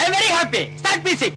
am very happy. Start music.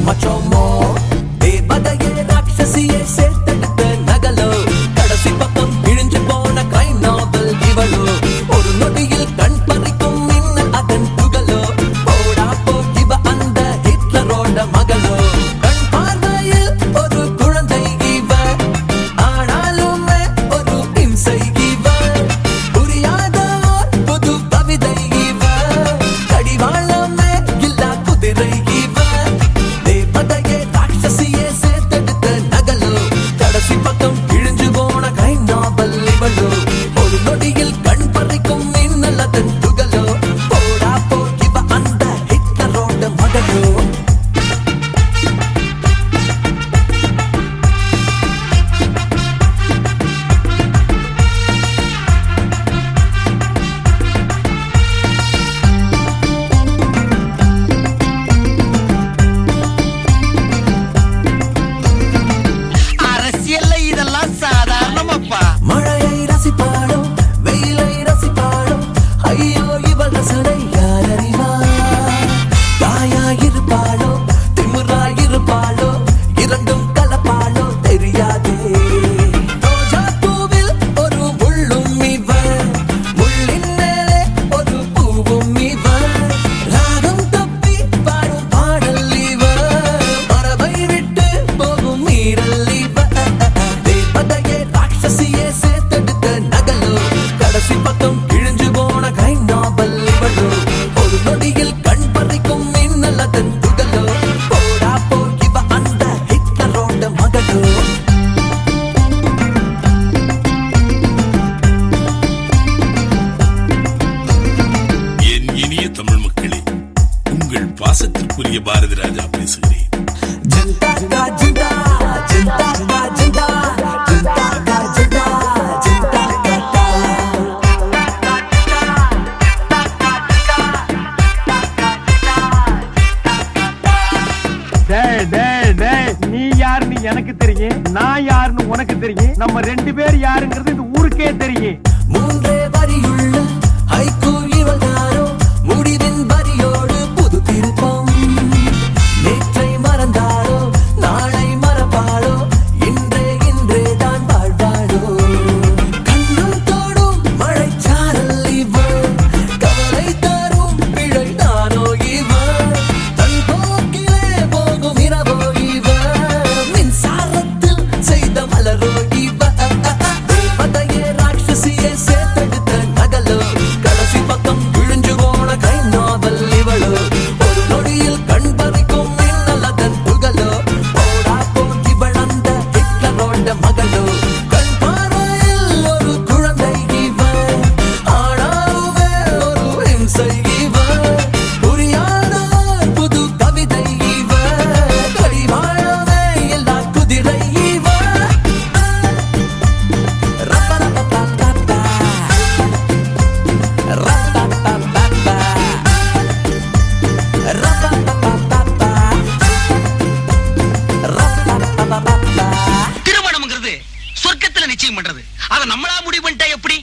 Macho more. தேவதையே ராட்சசியை சேர்த்தெடுத்த நகலோ கடைசி பக்கம் கிழிஞ்சு போன கிரைம் நாவல் இவளோ ஒரு நொடியில் கண் பறிக்கும் மின்னல் அதன் துகளோ போடா போ இவ அந்த ஹிட்லரோட மகளோ கண் பார்வையில் ஒரு குழந்தை இவ ஆனாலுமே ஒரு இம்சை இவ புரியாத புது கவிதை இவ கடிவாளமே இல்லா குதிரை இவ தேவதையே ராட்சசியை சேர்த்தெடுத்த நகலோ கடைசி பக்கம் கிழிஞ்சு போன கிரைம் நாவல் இவளோ ஒரு நொடியில் கண் பறிக்கும் மின்னல் அதன் துகளோ போடா போ இவ அந்த ஹிட்லரோட மகளோ அரசியல்ல இதெல்லாம் சாதாரணமாப்பா. மழையை ரசிப்பாளோ வெயிலை ரசிப்பாளோ ஐயோ இவள் ரசனை யார் அறிவார் தாயாயிருப்பாளோ திமிராயிருப்பாளோ இரண்டும் கலப்பாளோ தெரியாதே ரோஜா பூவில் ஒரு முள்ளும் இவள் முள்ளின் மேலே ஒரு பூவும் இவள் ராகம் தப்பி பாடும் பாடல் இவள் மரபை விட்டு போகும் மீறல் இவள் தேவதையே ராட்சசியை சேர்த்தெடுத்த நகலோ கடைசி பக்கம் கிழிஞ்சு போன கிரைம் நாவல் இவளோ ஒரு நொடியில் கண் பறிக்கும் மின்னல் அதன் துகளோ போடா போ இவ அந்த ஹிட்லரோட மகளோ என் இனிய தமிழ் மக்களே, உங்கள் பாசத்திற்குரிய பாரதி ராஜா பேசுகிறேன். ஜிந்தா கா ஜிந்தா ஜிந்தா கா ஜிந்தா ஜிந்தா கா ஜிந்தா ஜிந்தா கா டேய் டேய் டேய், நீ யாருன்னு எனக்கு தெரியும், நான் யாருன்னு உனக்கு தெரியும். நம்ம ரெண்டு பேர் யாருங்கிறது இந்த ஊருக்கே தெரியும். மூன்றே வரியுள்ள ஹைக்கூ இவள்தானோ முடிவின் வரியோடு புது திருப்பம் நேற்றை மறந்தாளோ நாளை மறப்பாளோ இன்றே தான் வாழ்வாளோ கண்ணும் தோடும் மழைச்சாரல் இவள் கவலை தரும் பிழை தானோ இவள் தன் போக்கிலே போகும் இரவோ இவள் மின்சாரத்தில் செய்த மலரோ இவள் தேவதையே ராட்சசியை சேர்த்தெடுத்த நகலோ கடைசி பக்கம் விழிஞ்சு போன கிரைம் நாவல் இவளோ ஒரு நொடியில் கண் பறிக்கும் மின்னல் அதன் துகளோ போடா போ இவள் அந்த ஹிட்லரோட மகளோ கண் பார்வையில் ஒரு குழந்தை இவள் ஆனாலுமே ஒரு இம்சை இவள் புரியாத புது கவிதை இவள் கடிவாளமே எல்லா குதிரை இவள் ரப்பரப்பப்பப்பா ரப்பப்பப்பப்பா ரப்பப்பப்பப்பா ரப்பப்பப்பப்பா திருமணம்ங்கிறது சொர்க்கத்துல நிச்சயம் பண்றது. அத நம்மளா முடிவு பண்ணிட்டா எப்படி?